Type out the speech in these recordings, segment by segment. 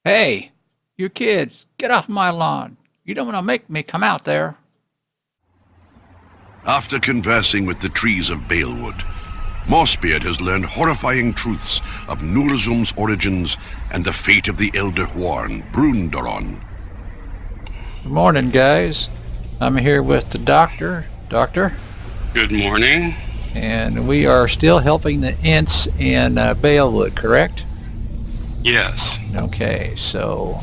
Hey, you kids, get off my lawn. You don't want to make me come out there. After conversing with the trees of Balewood, Mossbeard has learned horrifying truths of Nurzum's origins and the fate of the Elder Huarn, Brundoron. Good morning, guys. I'm here with the doctor. Doctor? Good morning. And we are still helping the Ents in Balewood, correct? Yes. Okay, so...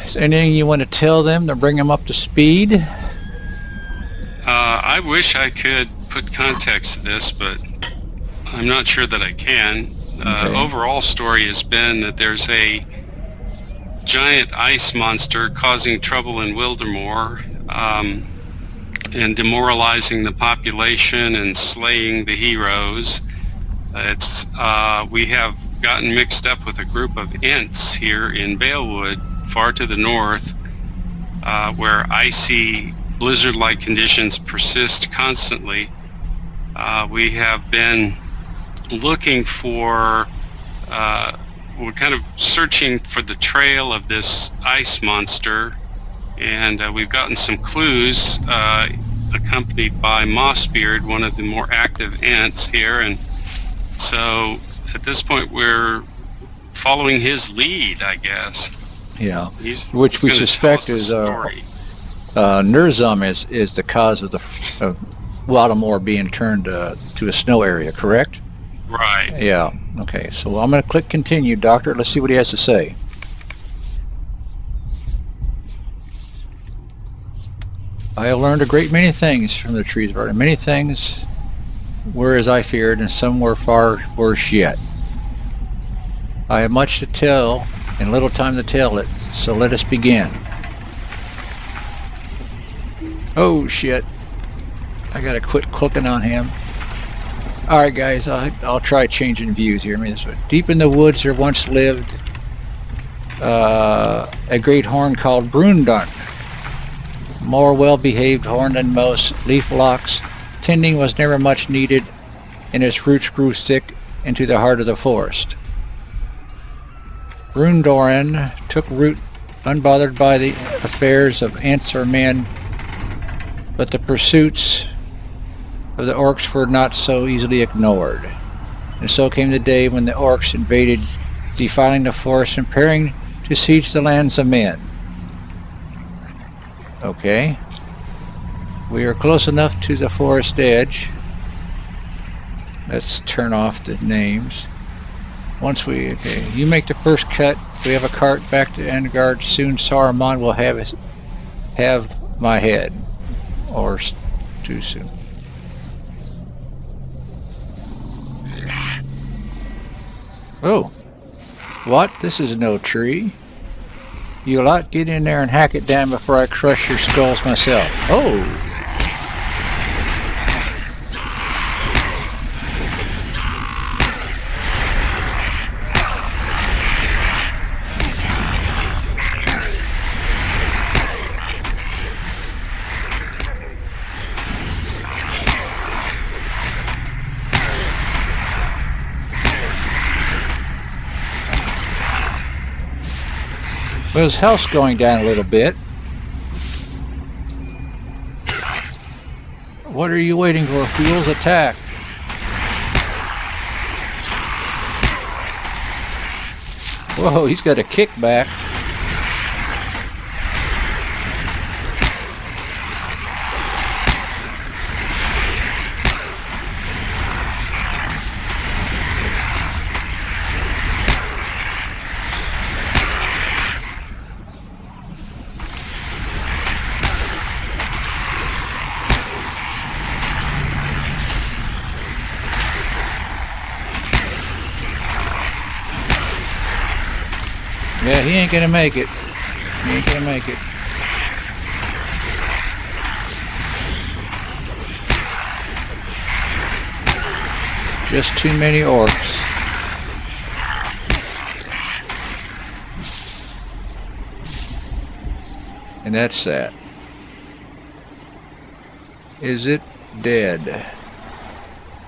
is there anything you want to tell them to bring them up to speed? I wish I could put context to this, but I'm not sure that I can. Okay. Overall story has been that there's a giant ice monster causing trouble in Wildermore, and demoralizing the population and slaying the heroes. We have gotten mixed up with a group of Ents here in Balewood, far to the north, where icy blizzard-like conditions persist constantly. We have been looking for, we're kind of searching for the trail of this ice monster, and we've gotten some clues, accompanied by Mossbeard, one of the more active Ents here, and so at this point we're following his lead, I guess. Yeah, Which we suspect is Nurzum is the cause of Wildermore being turned to a snow area, correct? Right. Yeah. Okay, so I'm going to click continue, Doctor. Let's see what he has to say. I have learned a great many things from the trees, and many things were as I feared, and some were far worse yet. I have much to tell and little time to tell it, so let us begin. Oh shit, I gotta quit clicking on him. Alright guys, I'll try changing views here. Deep in the woods there once lived a great horn called Brundoron. More well-behaved horn than most, leaf locks. Tending was never much needed, and its roots grew thick into the heart of the forest. Brundoron took root unbothered by the affairs of Ents or men, but the pursuits of the orcs were not so easily ignored. And so came the day when the orcs invaded, defiling the forest and preparing to siege the lands of men. Okay. We are close enough to the forest edge. Let's turn off the names. Okay, you make the first cut. We have a cart back to Endgard. Soon Saruman will have my head. Or too soon. Oh. What? This is no tree. You lot, get in there and hack it down before I crush your skulls myself. Oh! Well, his health's going down a little bit. What are you waiting for? Fools, attack! Whoa, he's got a kickback. Yeah, he ain't gonna make it. He ain't gonna make it. Just too many orcs. And that's that. Is it dead?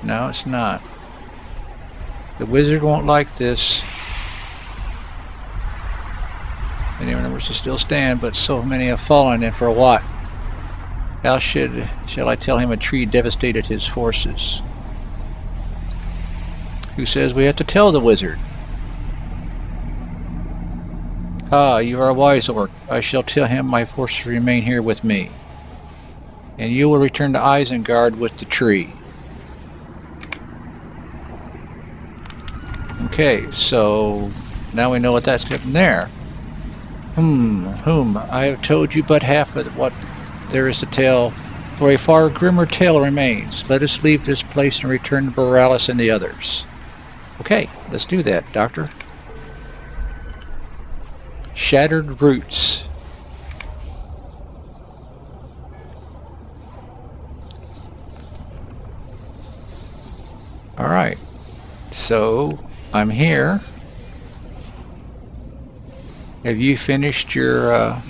No, it's not. The wizard won't like this. Many numbers to still stand, but so many have fallen, and for what? How shall I tell him a tree devastated his forces? Who says we have to tell the wizard? Ah, you are a wise orc. I shall tell him my forces remain here with me. And you will return to Isengard with the tree. Okay, so now we know what that's getting there. I have told you but half of what there is to tell, for a far grimmer tale remains. Let us leave this place and return to Borealis and the others. Okay, let's do that, Doctor. Shattered roots. Alright, so I'm here. Have you finished your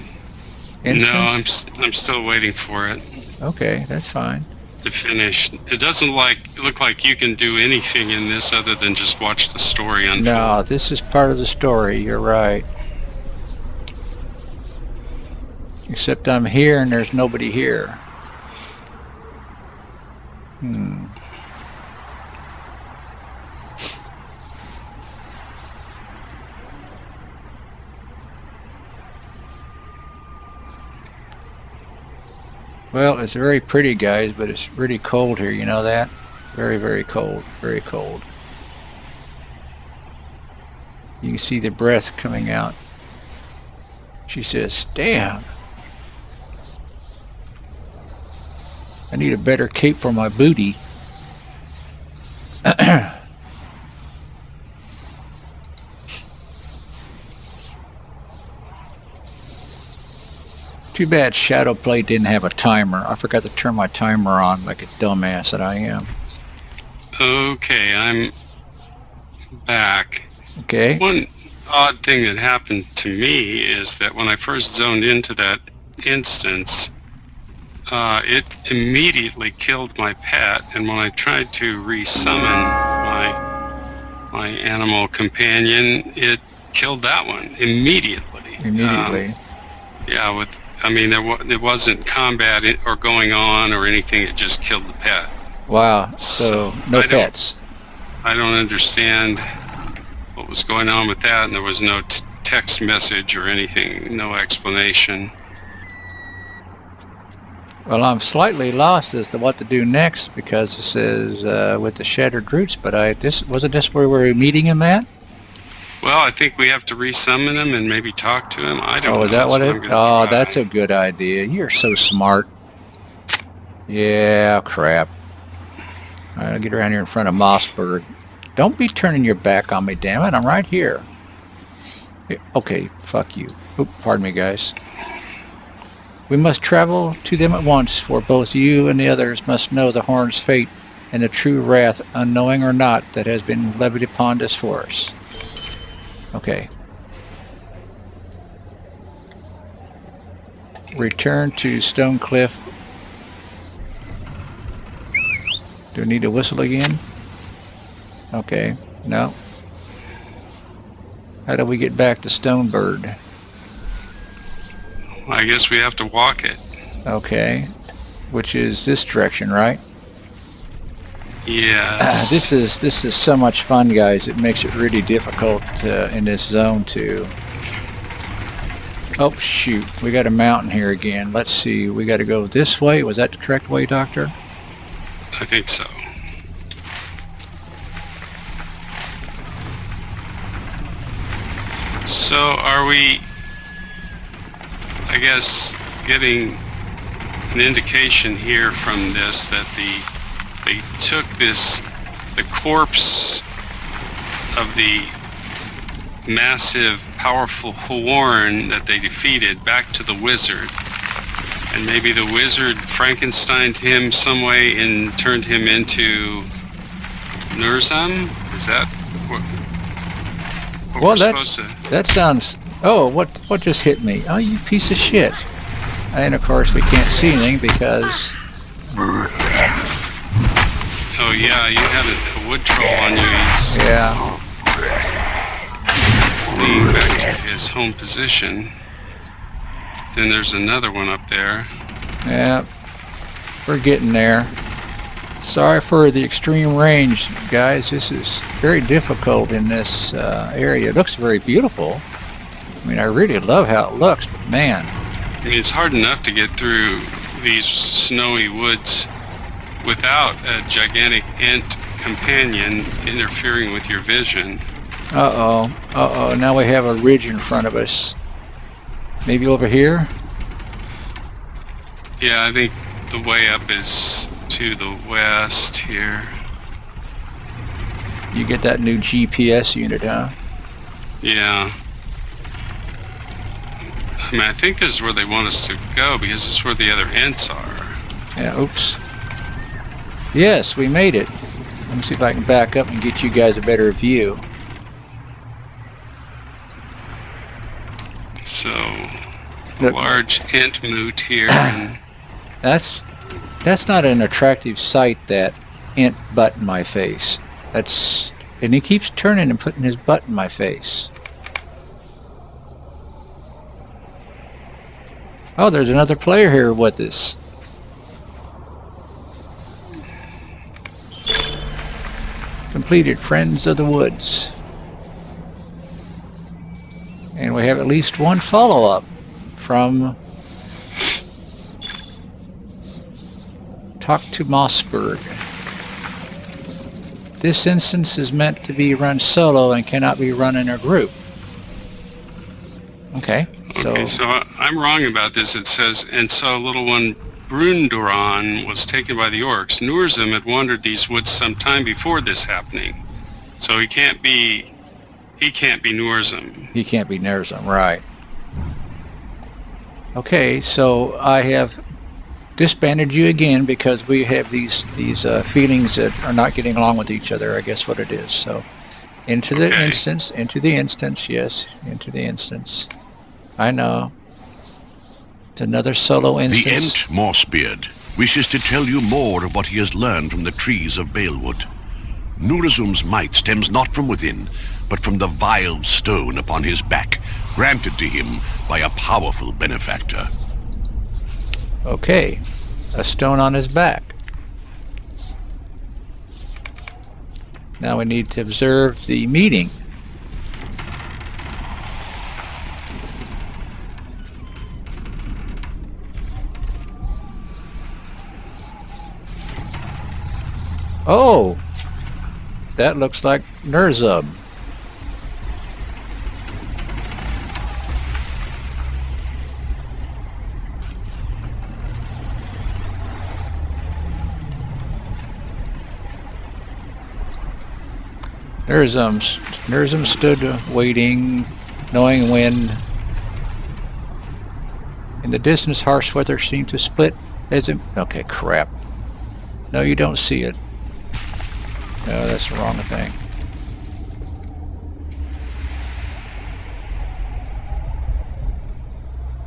instance? No, I'm still waiting for it Okay, that's fine. to finish. It doesn't look like you can do anything in this other than just watch the story unfold. No, this is part of the story, you're right. Except I'm here and there's nobody here. Well, it's very pretty, guys, but it's really cold here, you know that? Very, very cold. Very cold. You can see the breath coming out. She says, damn. I need a better cape for my booty. Too bad Shadowplay didn't have a timer. I forgot to turn my timer on like a dumbass that I am. Okay, I'm back. Okay. One odd thing that happened to me is that when I first zoned into that instance, it immediately killed my pet, and when I tried to resummon my animal companion, it killed that one immediately. Immediately. Yeah, there wasn't combat or going on or anything. It just killed the pet. Wow. So no pets. I don't understand what was going on with that, and there was no text message or anything, no explanation. Well, I'm slightly lost as to what to do next because it says with the shattered roots, but wasn't this where we were meeting him at? Well, I think we have to resummon him and maybe talk to him. I don't know. Oh, is that what it? Oh, that's a... a good idea. You're so smart. Yeah, crap. I'll get around here in front of Mossberg. Don't be turning your back on me, damn it. I'm right here. Okay, fuck you. Oop, pardon me, guys. We must travel to them at once, for both you and the others must know the Horn's fate and the true wrath, unknowing or not, that has been levied upon this force. Okay. Return to Stone Cliff. Do I need to whistle again? Okay. No. How do we get back to Stonebird? I guess we have to walk it. Okay. Which is this direction, right? Yes. This is so much fun, guys. It makes it really difficult in this zone to... Oh, shoot. We got a mountain here again. Let's see. We got to go this way. Was that the correct way, Doctor? I think so. So are we, I guess, getting an indication here from this that they took the corpse of the massive, powerful Horn that they defeated back to the wizard, and maybe the wizard Frankensteined him some way and turned him into Nurzum? Is that what Well, we're supposed to... that sounds... Oh, what just hit me? Oh, you piece of shit. And of course we can't see anything because... Oh yeah, you had a wood troll on you. He's Yeah. fleeing back to his his home position. Then there's another one up there. Yeah, we're getting there. Sorry for the extreme range, guys. This is very difficult in this area. It looks very beautiful. I mean, I really love how it looks, but man. I mean, it's hard enough to get through these snowy woods without a gigantic ant companion interfering with your vision. Uh-oh. Now we have a ridge in front of us. Maybe over here? Yeah, I think the way up is to the west here. You get that new GPS unit, huh? Yeah. I mean, I think this is where they want us to go because this is where the other ants are. Yeah, oops. Yes, we made it. Let me see if I can back up and get you guys a better view. So, Look. large ant moot here. And That's not an attractive sight, that ant butt in my face. And he keeps turning and putting his butt in my face. Oh, there's another player here with us. Completed Friends of the Woods. And we have at least one follow-up from Talk to Mossbeard. This instance is meant to be run solo and cannot be run in a group. Okay, so I'm wrong about this. It says, and so little one Brunduran was taken by the orcs. Nurzim had wandered these woods some time before this happening. So he can't be Nurzim. he can't be Nurzim, right? Okay, so I have disbanded you again because we have these feelings that are not getting along with each other. I guess what it is. So into the instance, yes, into the instance. I know. It's another solo instance. The Ent Mossbeard wishes to tell you more of what he has learned from the trees of Balewood. Nurzum's might stems not from within, but from the vile stone upon his back, granted to him by a powerful benefactor. Okay, a stone on his back. Now we need to observe the meeting. Oh, that looks like Nurzum. Nurzum stood waiting, knowing when. In the distance, harsh weather seemed to split as it... Okay, crap. No, you don't see it. No, that's the wrong thing.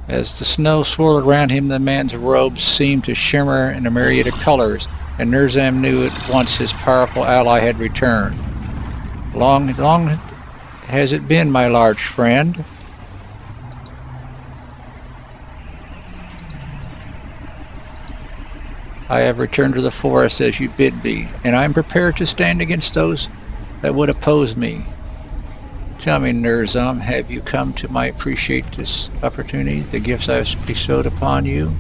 As the snow swirled around him, the man's robes seemed to shimmer in a myriad of colors, and Nurzum knew at once his powerful ally had returned. Long has it been, my large friend? I have returned to the forest as you bid me, and I am prepared to stand against those that would oppose me. Tell me, Nurzum, have you come to appreciate this opportunity, the gifts I have bestowed upon you?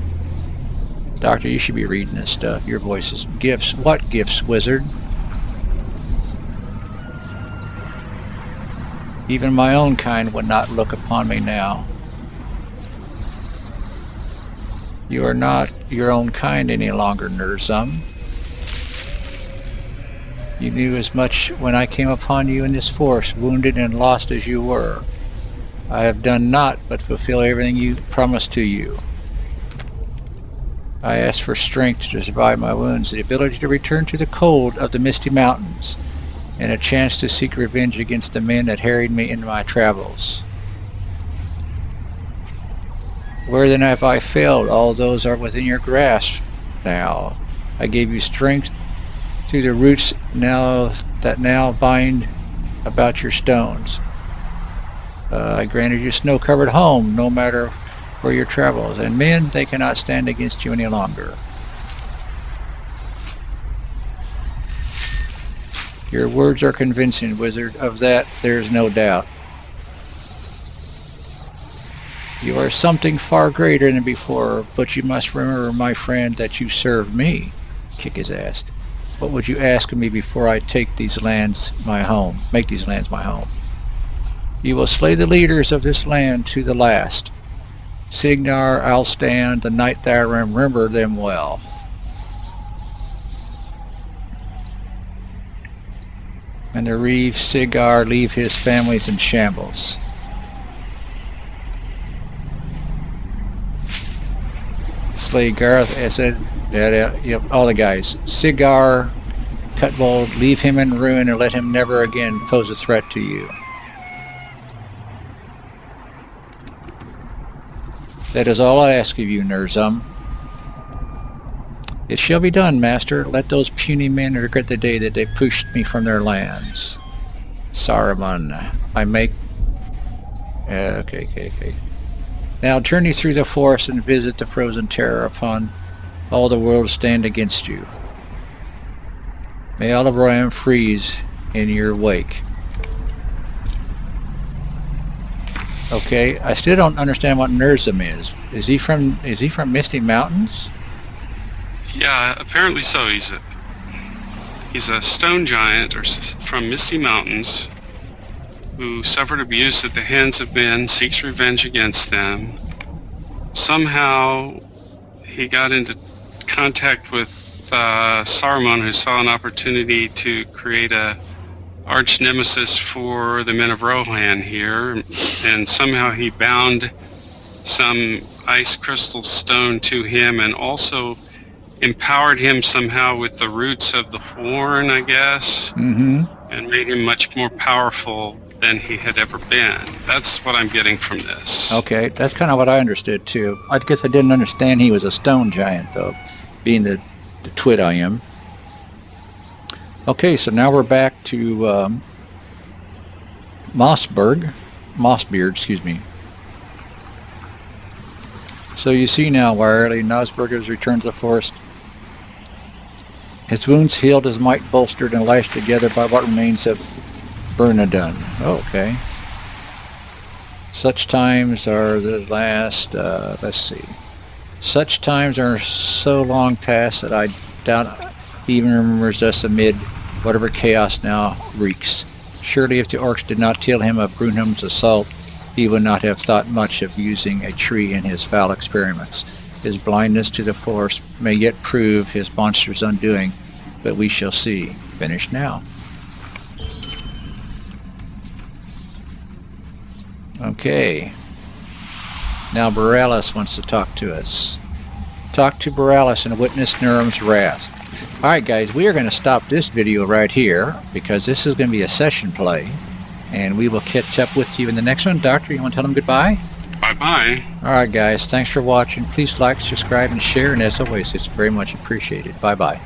Doctor, you should be reading this stuff. Your voice is gifts. What gifts, wizard? Even my own kind would not look upon me now. You are not your own kind any longer, Nurzum. You knew as much when I came upon you in this forest, wounded and lost as you were. I have done naught but fulfill everything you promised to you. I asked for strength to survive my wounds, the ability to return to the cold of the misty mountains, and a chance to seek revenge against the men that harried me in my travels. Where then have I failed? All those are within your grasp now. I gave you strength through the roots that now bind about your stones. I granted you snow-covered home, no matter where your travels. And men, they cannot stand against you any longer. Your words are convincing, wizard. Of that, there is no doubt. You are something far greater than before, but you must remember, my friend, that you serve me. Kick his ass. What would you ask of me before I take these lands my home? Make these lands my home. You will slay the leaders of this land to the last. Signar, I'll stand the night there, remember them well. And the Reeve Siggar leave his families in shambles. Slay Garth, I said, yep, all the guys. Siggar, Cutbold, leave him in ruin and let him never again pose a threat to you. That is all I ask of you, Nurzum. It shall be done, master. Let those puny men regret the day that they pushed me from their lands. Saruman, I make... Okay. Now journey through the forest and visit the frozen terror upon all the world stand against you. May all of Royan freeze in your wake. Okay, I still don't understand what Nurzum is. Is he from Misty Mountains? Yeah, apparently so. He's a stone giant from Misty Mountains who suffered abuse at the hands of men, seeks revenge against them. Somehow he got into contact with Saruman, who saw an opportunity to create a arch nemesis for the men of Rohan here, and somehow he bound some ice crystal stone to him and also empowered him somehow with the roots of the horn, I guess, and made him much more powerful than he had ever been. That's what I'm getting from this. Okay, that's kind of what I understood too. I guess I didn't understand he was a stone giant though, being the twit I am. Okay, so now we're back to Mossbeard, excuse me. So you see now why early Nosberg has returned to the forest. His wounds healed, his might bolstered and lashed together by what remains of Bernadun. Okay. Such times are the last, let's see. Such times are so long past that I doubt he even remembers us amid whatever chaos now reeks. Surely if the orcs did not tell him of Brunhild's assault, he would not have thought much of using a tree in his foul experiments. His blindness to the force may yet prove his monster's undoing, but we shall see. Finished now. Okay. Now Borealis wants to talk to us. Talk to Borealis and witness Nurem's wrath. Alright guys, we are going to stop this video right here because this is going to be a session play. And we will catch up with you in the next one. Doctor, you want to tell them goodbye? Bye-bye. Alright guys, thanks for watching. Please like, subscribe, and share. And as always, it's very much appreciated. Bye-bye.